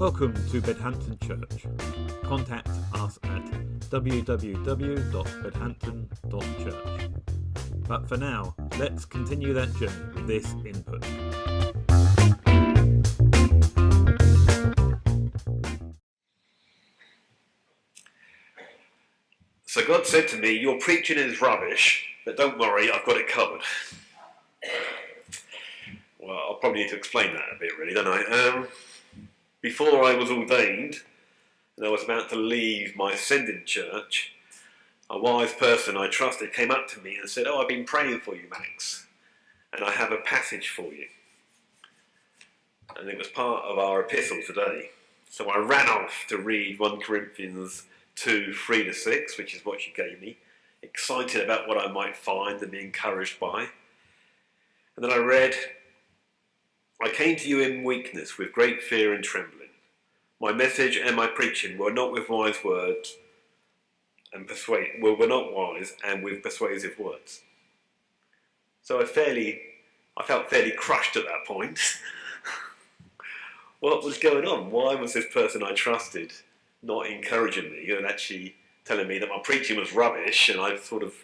Welcome to Bedhampton Church. Contact us at www.bedhampton.church. But for now, let's continue that journey with this input. So God said to me, your preaching is rubbish, but don't worry, I've got it covered. Well, I'll probably need to explain that a bit, really, don't I? Before I was ordained, and I was about to leave my sending church, a wise person I trusted came up to me and said, I've been praying for you, Max, and I have a passage for you. And it was part of our epistle today. So I ran off to read 1 Corinthians 2, 3-6, which is what she gave me, excited about what I might find and be encouraged by. And then I read, I came to you in weakness with great fear and trembling. My message and my preaching were not with wise words and were not wise and with persuasive words. So I felt fairly crushed at that point. What was going on? Why was this person I trusted not encouraging me and actually telling me that my preaching was rubbish? And I sort of,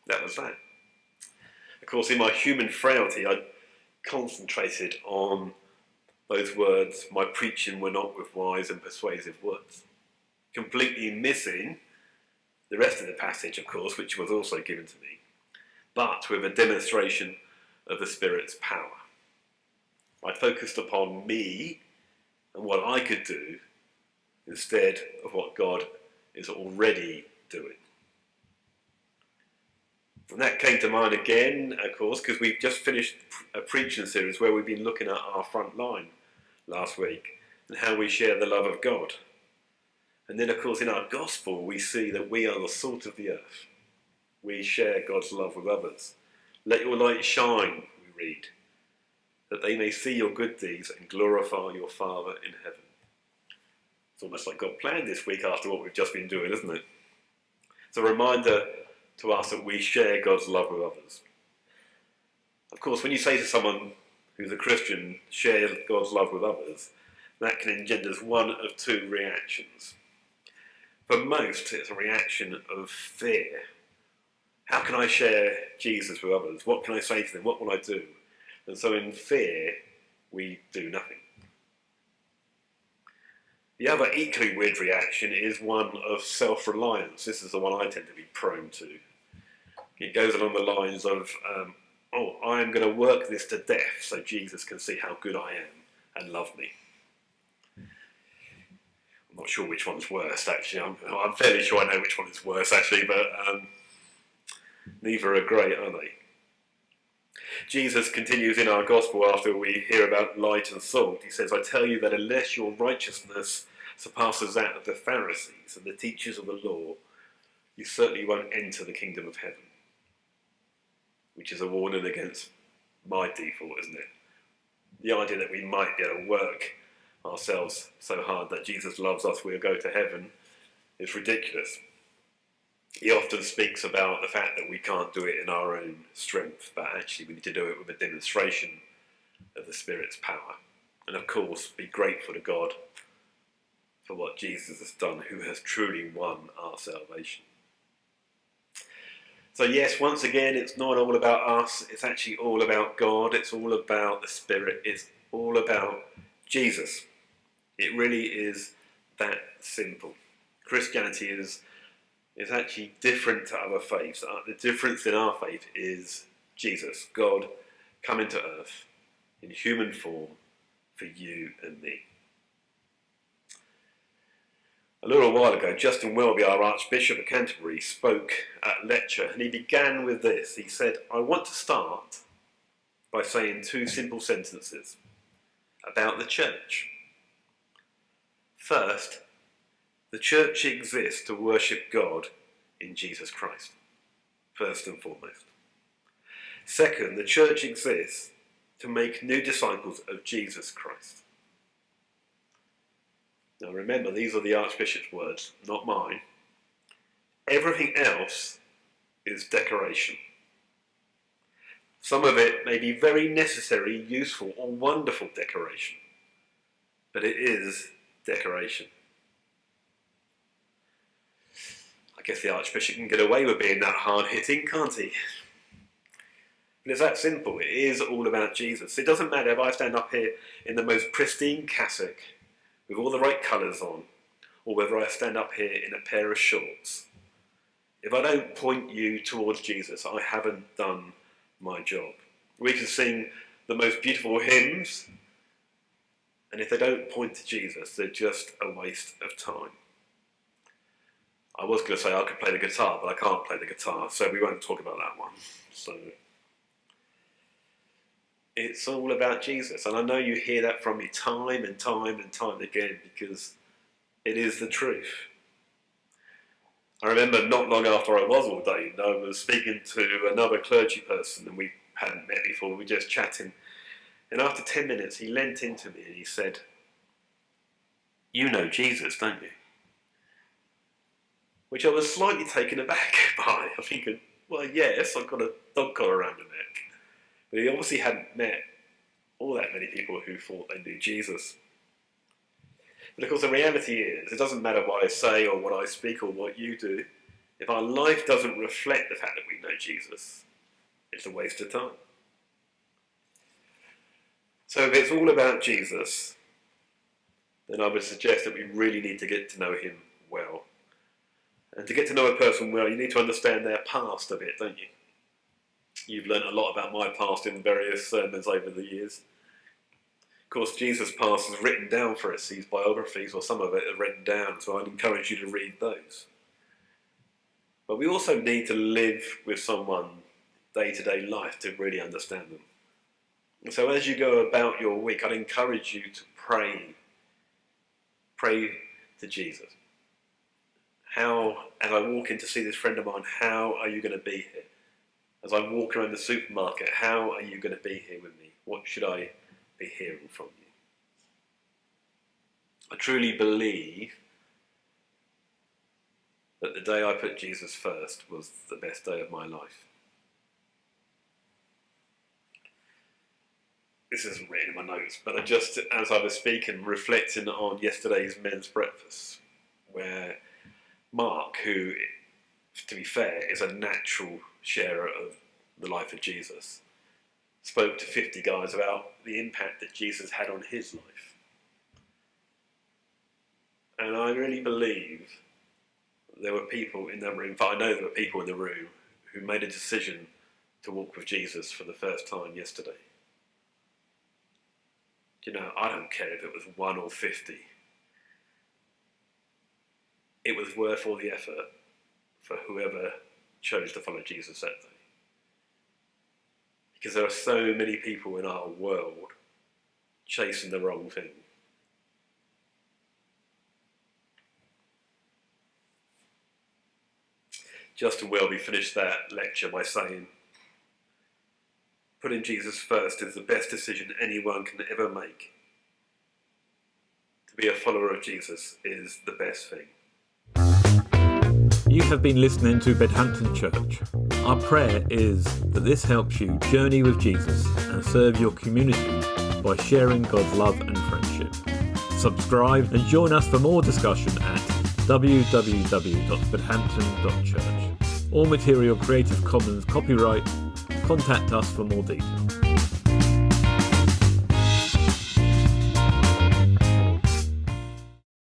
that was that. Of course, in my human frailty, I concentrated on those words, my preaching were not with wise and persuasive words, completely missing the rest of the passage, of course, which was also given to me, but with a demonstration of the Spirit's power. I focused upon me and what I could do instead of what God is already doing. And that came to mind again, of course, because we've just finished a preaching series where we've been looking at our front line last week and how we share the love of God. And then, of course, in our gospel, we see that we are the salt of the earth. We share God's love with others. Let your light shine, we read, that they may see your good deeds and glorify your Father in heaven. It's almost like God planned this week after what we've just been doing, isn't it? It's a reminder to us that we share God's love with others. Of course, when you say to someone who's a Christian, share God's love with others, that can engender one of two reactions. For most, it's a reaction of fear. How can I share Jesus with others? What can I say to them? What will I do? And so in fear, we do nothing. The other equally weird reaction is one of self-reliance. This is the one I tend to be prone to. It goes along the lines of, I'm going to work this to death so Jesus can see how good I am and love me. I'm not sure which one's worse, actually. I'm fairly sure I know which one is worse, actually, but neither are great, are they? Jesus continues in our gospel after we hear about light and salt. He says, I tell you that unless your righteousness surpasses that of the Pharisees and the teachers of the law, you certainly won't enter the kingdom of heaven. Which is a warning against my default, isn't it? The idea that we might be able to work ourselves so hard that Jesus loves us, we'll go to heaven, is ridiculous. He often speaks about the fact that we can't do it in our own strength, but actually we need to do it with a demonstration of the Spirit's power. And of course, be grateful to God for what Jesus has done, who has truly won our salvation. So yes, once again, it's not all about us, it's actually all about God, it's all about the Spirit, it's all about Jesus. It really is that simple. Christianity is actually different to other faiths. The difference in our faith is Jesus, God, coming to earth in human form for you and me. A little while ago, Justin Welby, our Archbishop of Canterbury, spoke at lecture, and he began with this. He said, I want to start by saying two simple sentences about the church. First, the church exists to worship God in Jesus Christ, first and foremost. Second, the church exists to make new disciples of Jesus Christ. Now remember, these are the Archbishop's words, not mine. Everything else is decoration. Some of it may be very necessary, useful, or wonderful decoration, but it is decoration. I guess the Archbishop can get away with being that hard-hitting, can't he? But it's that simple. It is all about Jesus. It doesn't matter if I stand up here in the most pristine cassock with all the right colours on, or whether I stand up here in a pair of shorts. If I don't point you towards Jesus, I haven't done my job. We can sing the most beautiful hymns, and if they don't point to Jesus, they're just a waste of time. I was going to say I could play the guitar, but I can't play the guitar, so we won't talk about that one. So it's all about Jesus, and I know you hear that from me time and time and time again, because it is the truth. I remember not long after I was ordained, I was speaking to another clergy person, and we hadn't met before, we were just chatting, and after 10 minutes he leant into me and he said, "You know Jesus, don't you?" Which I was slightly taken aback by. I'm thinking, well, yes, I've got a dog collar around my neck. But he obviously hadn't met all that many people who thought they knew Jesus. But of course the reality is, it doesn't matter what I say or what I speak or what you do, if our life doesn't reflect the fact that we know Jesus, it's a waste of time. So if it's all about Jesus, then I would suggest that we really need to get to know him well. And to get to know a person well, you need to understand their past a bit, don't you? You've learned a lot about my past in various sermons over the years. Of course, Jesus' past is written down for us. These biographies, or some of it, are written down, so I'd encourage you to read those. But we also need to live with someone day-to-day life to really understand them. And so as you go about your week, I'd encourage you to pray. Pray to Jesus. How, as I walk in to see this friend of mine, how are you going to be here? As I walk around the supermarket, how are you going to be here with me? What should I be hearing from you? I truly believe that the day I put Jesus first was the best day of my life. This isn't written in my notes, but I just, as I was speaking, reflecting on yesterday's men's breakfast, where Mark, who, to be fair, is a natural sharer of the life of Jesus, spoke to 50 guys about the impact that Jesus had on his life. And I really believe there were people in that room, I know there were people in the room who made a decision to walk with Jesus for the first time yesterday. You know, I don't care if it was 1 or 50. It was worth all the effort for whoever chose to follow Jesus that day. Because there are so many people in our world chasing the wrong thing. Justin Welby finished that lecture by saying, putting Jesus first is the best decision anyone can ever make. To be a follower of Jesus is the best thing. You have been listening to Bedhampton Church. Our prayer is that this helps you journey with Jesus and serve your community by sharing God's love and friendship. Subscribe and join us for more discussion at www.bedhampton.church. All material Creative Commons copyright. Contact us for more details.